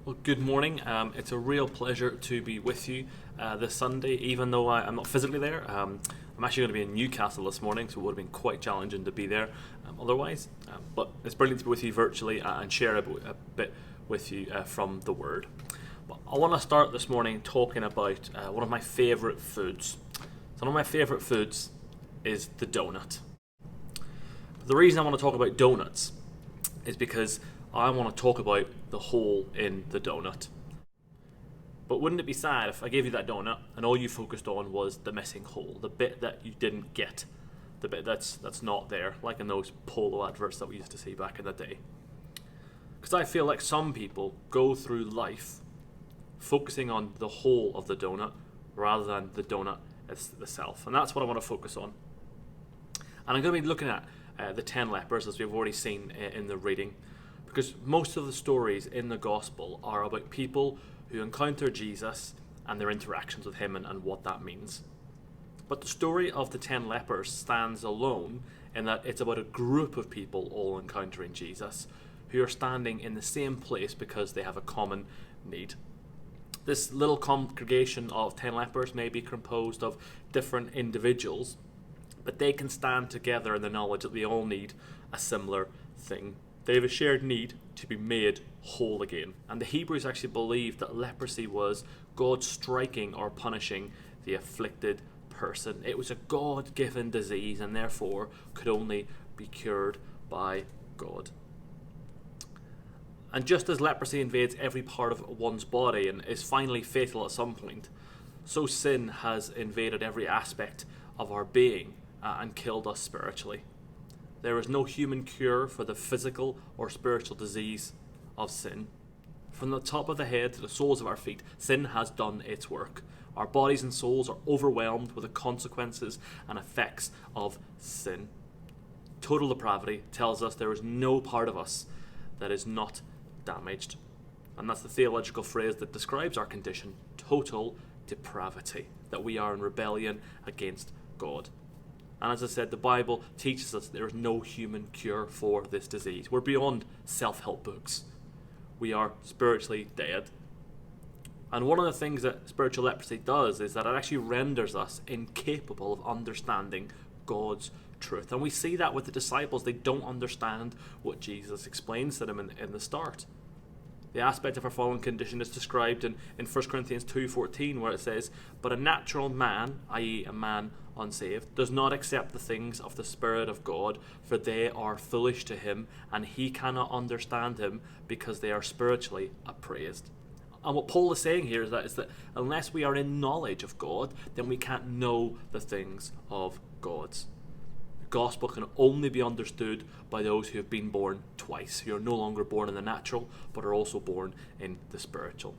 Well, good morning. It's a real pleasure to be with you this Sunday, even though I'm not physically there. I'm actually going to be in Newcastle this morning, so it would have been quite challenging to be there otherwise. But it's brilliant to be with you virtually and share a bit with you from the Word. But I want to start this morning talking about one of my favourite foods. So one of my favourite foods is the donut. The reason I want to talk about donuts is because I want to talk about the hole in the donut. But wouldn't it be sad if I gave you that donut and all you focused on was the missing hole, the bit that you didn't get, the bit that's not there, like in those polo adverts that we used to see back in the day? Because I feel like some people go through life focusing on the hole of the donut rather than the donut itself. And that's what I want to focus on. And I'm going to be looking at the 10 lepers, as we've already seen in the reading, because most of the stories in the gospel are about people who encounter Jesus and their interactions with him and what that means. But the story of the 10 lepers stands alone in that it's about a group of people all encountering Jesus who are standing in the same place because they have a common need. This little congregation of 10 lepers may be composed of different individuals, but they can stand together in the knowledge that they all need a similar thing. They have a shared need to be made whole again. And the Hebrews actually believed that leprosy was God striking or punishing the afflicted person. It was a God-given disease and therefore could only be cured by God. And just as leprosy invades every part of one's body and is finally fatal at some point, so sin has invaded every aspect of our being and killed us spiritually. There is no human cure for the physical or spiritual disease of sin. From the top of the head to the soles of our feet, sin has done its work. Our bodies and souls are overwhelmed with the consequences and effects of sin. Total depravity tells us there is no part of us that is not damaged. And that's the theological phrase that describes our condition: total depravity, that we are in rebellion against God. And as I said, the Bible teaches us there is no human cure for this disease. We're beyond self-help books. We are spiritually dead. And one of the things that spiritual leprosy does is that it actually renders us incapable of understanding God's truth. And we see that with the disciples. They don't understand what Jesus explains to them in the start. The aspect of our fallen condition is described in 1 Corinthians 2:14, where it says, "But a natural man, i.e. a man unsaved, does not accept the things of the Spirit of God, for they are foolish to him, and he cannot understand him because they are spiritually appraised." And what Paul is saying here is that unless we are in knowledge of God, then we can't know the things of God. Gospel can only be understood by those who have been born twice, who are no longer born in the natural, but are also born in the spiritual.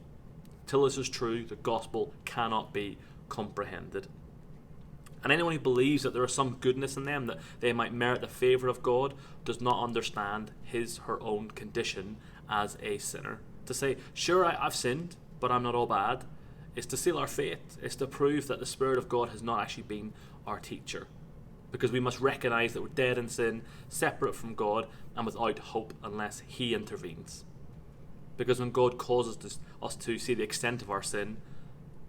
Till this is true, the gospel cannot be comprehended. And anyone who believes that there is some goodness in them, that they might merit the favour of God, does not understand his or her own condition as a sinner. To say, sure, I've sinned, but I'm not all bad, is to seal our fate. It's to prove that the Spirit of God has not actually been our teacher. Because we must recognise that we're dead in sin, separate from God, and without hope unless he intervenes. Because when God causes us to see the extent of our sin,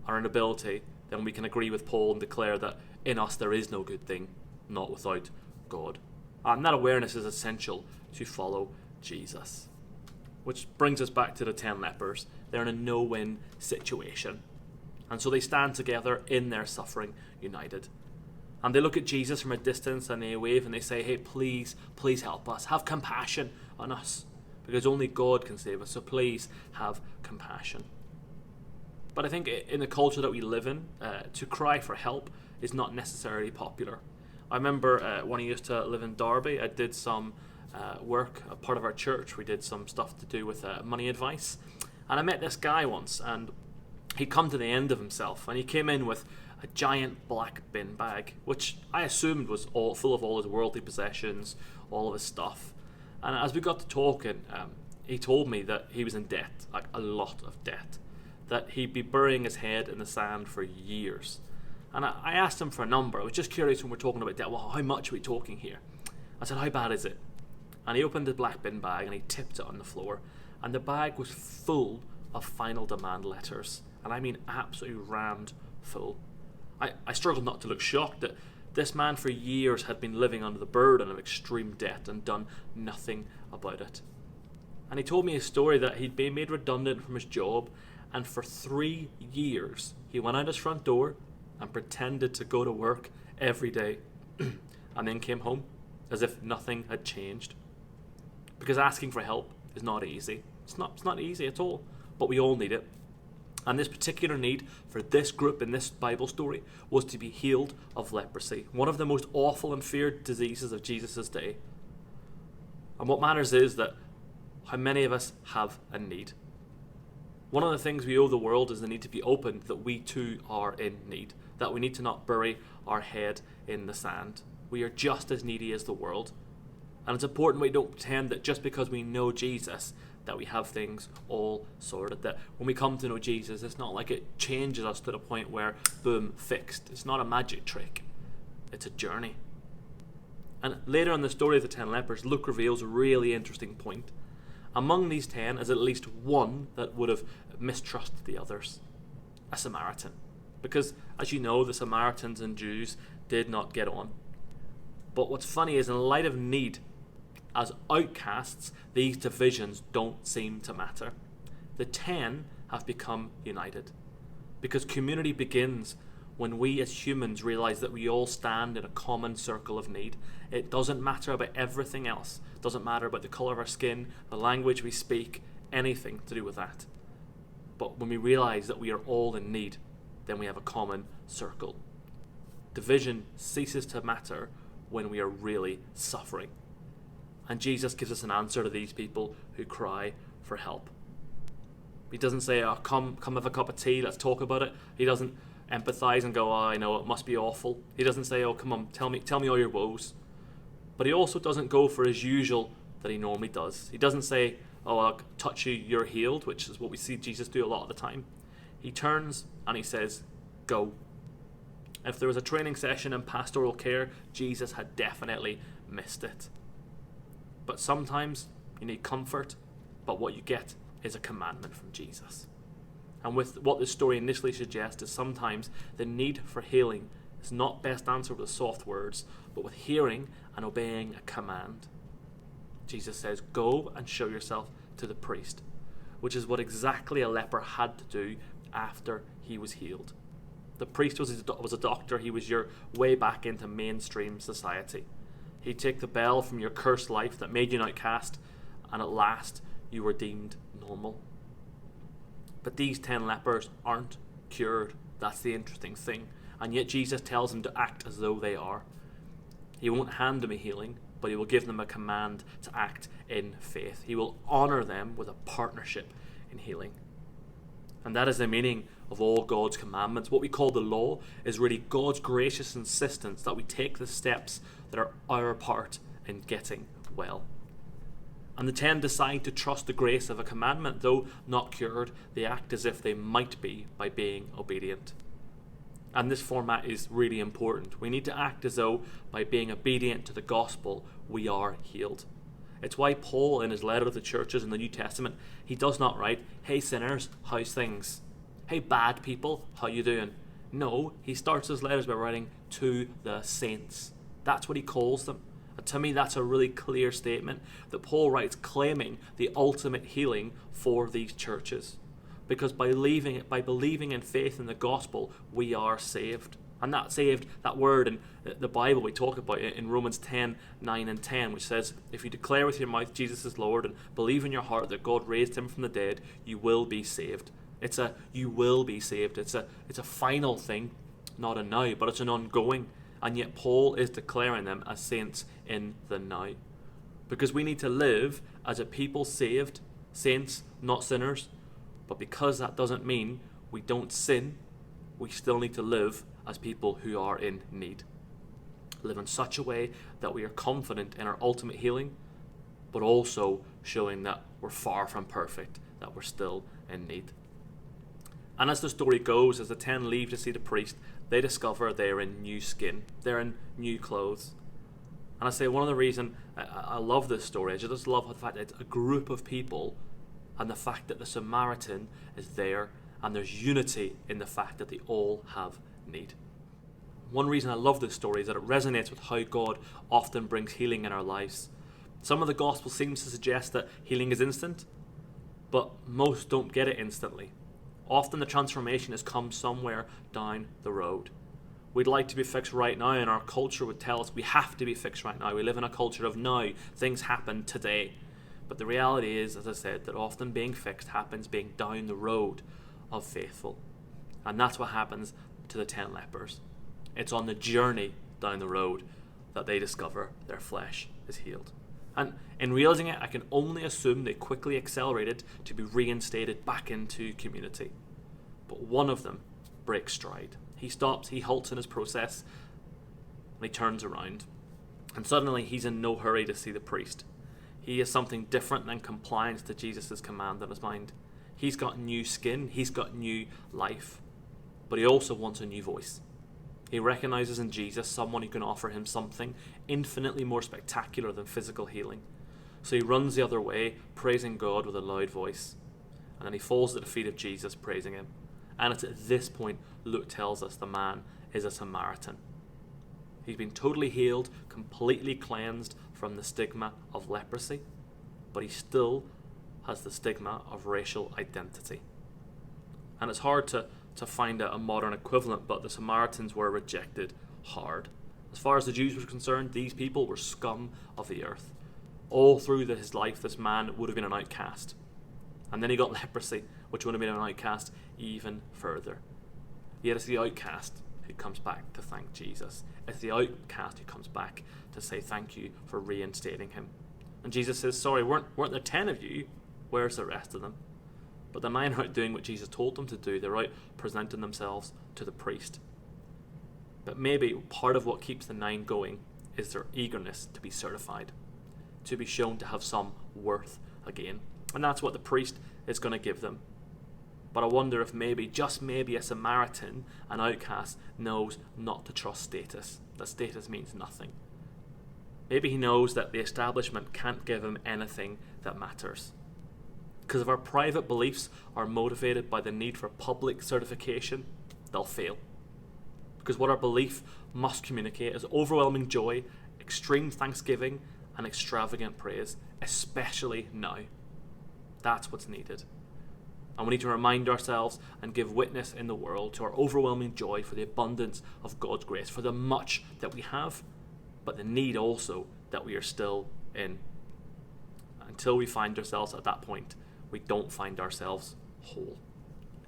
our inability, then we can agree with Paul and declare that in us there is no good thing, not without God. And that awareness is essential to follow Jesus. Which brings us back to the 10 lepers. They're in a no-win situation. And so they stand together in their suffering, united. And they look at Jesus from a distance and they wave and they say, "Hey, please help us. Have compassion on us. Because only God can save us. So please have compassion." But I think in the culture that we live in, to cry for help is not necessarily popular. I remember when I used to live in Derby, I did some work, a part of our church. We did some stuff to do with money advice. And I met this guy once, and he'd come to the end of himself. And he came in with a giant black bin bag, which I assumed was all full of all his worldly possessions, all of his stuff. And as we got to talking, he told me that he was in debt, like a lot of debt, that he'd be burying his head in the sand for years. And I asked him for a number. I was just curious when we're talking about debt. Well, how much are we talking here? I said, "How bad is it?" And he opened the black bin bag and he tipped it on the floor. And the bag was full of final demand letters, and I mean absolutely rammed full. I struggled not to look shocked that this man for years had been living under the burden of extreme debt and done nothing about it. And he told me a story that he'd been made redundant from his job, and for 3 years he went out his front door and pretended to go to work every day and then came home as if nothing had changed. Because asking for help is not easy. It's not easy at all, but we all need it. And this particular need for this group in this Bible story was to be healed of leprosy, one of the most awful and feared diseases of Jesus' day. And what matters is that how many of us have a need. One of the things we owe the world is the need to be open that we too are in need, that we need to not bury our head in the sand. We are just as needy as the world. And it's important we don't pretend that just because we know Jesus that we have things all sorted, that when we come to know Jesus, it's not like it changes us to the point where, boom, fixed. It's not a magic trick. It's a journey. And later in the story of the 10 lepers, Luke reveals a really interesting point. Among these 10 is at least one that would have mistrusted the others, a Samaritan. Because, as you know, the Samaritans and Jews did not get on. But what's funny is, in light of need, as outcasts, these divisions don't seem to matter. The 10 have become united. Because community begins when we as humans realize that we all stand in a common circle of need. It doesn't matter about everything else. It doesn't matter about the color of our skin, the language we speak, anything to do with that. But when we realize that we are all in need, then we have a common circle. Division ceases to matter when we are really suffering. And Jesus gives us an answer to these people who cry for help. He doesn't say, oh, come have a cup of tea, let's talk about it. He doesn't empathize and go, oh, I know, it must be awful. He doesn't say, oh, come on, tell me all your woes. But he also doesn't go for his usual that he normally does. He doesn't say, oh, I'll touch you, you're healed, which is what we see Jesus do a lot of the time. He turns and he says, go. If there was a training session in pastoral care, Jesus had definitely missed it. But sometimes you need comfort, but what you get is a commandment from Jesus. And with what this story initially suggests is sometimes the need for healing is not best answered with soft words, but with hearing and obeying a command. Jesus says, go and show yourself to the priest, which is what exactly a leper had to do after he was healed. The priest was a doctor. He was your way back into mainstream society. He'd take the bell from your cursed life that made you an outcast, and at last you were deemed normal. But these 10 lepers aren't cured. That's the interesting thing. And yet Jesus tells them to act as though they are. He won't hand them a healing, but he will give them a command to act in faith. He will honor them with a partnership in healing. And that is the meaning of all God's commandments. What we call the law is really God's gracious insistence that we take the steps that are our part in getting well. And the 10 decide to trust the grace of a commandment. Though not cured, they act as if they might be by being obedient. And this format is really important. We need to act as though by being obedient to the gospel, we are healed. It's why Paul, in his letter to the churches in the New Testament, he does not write, hey sinners, how's things? Hey bad people, how you doing? No, he starts his letters by writing to the saints. That's what he calls them. And to me, that's a really clear statement that Paul writes claiming the ultimate healing for these churches. Because by believing in faith in the gospel, we are saved. And that saved, that word in the Bible we talk about it in Romans 10, 9 and 10, which says, if you declare with your mouth Jesus is Lord and believe in your heart that God raised him from the dead, you will be saved. You will be saved. It's a final thing, not a now, but it's an ongoing. And yet Paul is declaring them as saints in the now. Because we need to live as a people saved, saints, not sinners. But because that doesn't mean we don't sin, we still need to live as people who are in need. Live in such a way that we are confident in our ultimate healing, but also showing that we're far from perfect, that we're still in need. And as the story goes, as the 10 leave to see the priest, they discover they're in new skin. They're in new clothes. And I say one of the reasons I love this story, I just love the fact that it's a group of people and the fact that the Samaritan is there, and there's unity in the fact that they all have need. One reason I love this story is that it resonates with how God often brings healing in our lives. Some of the gospel seems to suggest that healing is instant, but most don't get it instantly. Often the transformation has come somewhere down the road. We'd like to be fixed right now, and our culture would tell us we have to be fixed right now. We live in a culture of now, things happen today. But the reality is, as I said, that often being fixed happens being down the road of faithful. And that's what happens to the 10 lepers. It's on the journey down the road that they discover their flesh is healed. And in realizing it, I can only assume they quickly accelerated to be reinstated back into community. But one of them breaks stride. He stops, he halts in his process, and he turns around. And suddenly he's in no hurry to see the priest. He has something different than compliance to Jesus' command in his mind. He's got new skin, he's got new life, but he also wants a new voice. He recognizes in Jesus someone who can offer him something infinitely more spectacular than physical healing. So he runs the other way, praising God with a loud voice. And then he falls at the feet of Jesus, praising him. And it's at this point Luke tells us the man is a Samaritan. He's been totally healed, completely cleansed from the stigma of leprosy, but he still has the stigma of racial identity. And it's hard to find a modern equivalent, but the Samaritans were rejected hard. As far as the Jews were concerned, these people were scum of the earth. All through his life, this man would have been an outcast. And then he got leprosy, which would have been an outcast even further. Yet it's the outcast who comes back to thank Jesus. It's the outcast who comes back to say thank you for reinstating him. And Jesus says, sorry, weren't there 10 of you? Where's the rest of them? But the 9 aren't doing what Jesus told them to do. They're out presenting themselves to the priest. But maybe part of what keeps the 9 going is their eagerness to be certified, to be shown to have some worth again. And that's what the priest is going to give them. But I wonder if maybe, just maybe, a Samaritan, an outcast, knows not to trust status, that status means nothing. Maybe he knows that the establishment can't give him anything that matters. Because if our private beliefs are motivated by the need for public certification, they'll fail. Because what our belief must communicate is overwhelming joy, extreme thanksgiving, and extravagant praise, especially now. That's what's needed. And we need to remind ourselves and give witness in the world to our overwhelming joy for the abundance of God's grace, for the much that we have, but the need also that we are still in. Until we find ourselves at that point, we don't find ourselves whole.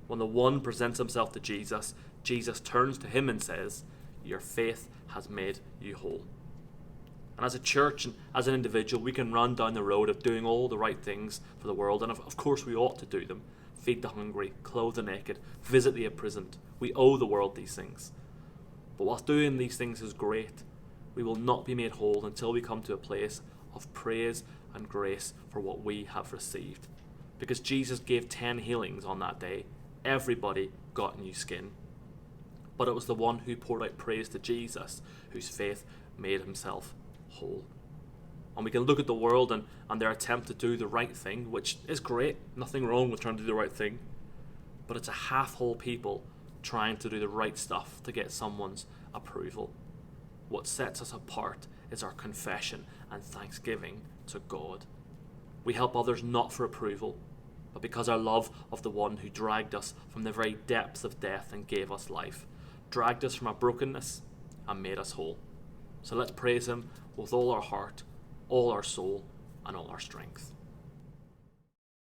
When the one presents himself to Jesus, Jesus turns to him and says, your faith has made you whole. And as a church and as an individual, we can run down the road of doing all the right things for the world, and of course we ought to do them. Feed the hungry, clothe the naked, visit the imprisoned. We owe the world these things. But whilst doing these things is great, we will not be made whole until we come to a place of praise and grace for what we have received. Because Jesus gave 10 healings on that day. Everybody got new skin. But it was the one who poured out praise to Jesus whose faith made himself whole. And we can look at the world and their attempt to do the right thing, which is great. Nothing wrong with trying to do the right thing. But it's a half-whole people trying to do the right stuff to get someone's approval. What sets us apart is our confession and thanksgiving to God. We help others not for approval, but because our love of the one who dragged us from the very depths of death and gave us life, dragged us from our brokenness and made us whole. So let's praise him with all our heart, all our soul, and all our strength.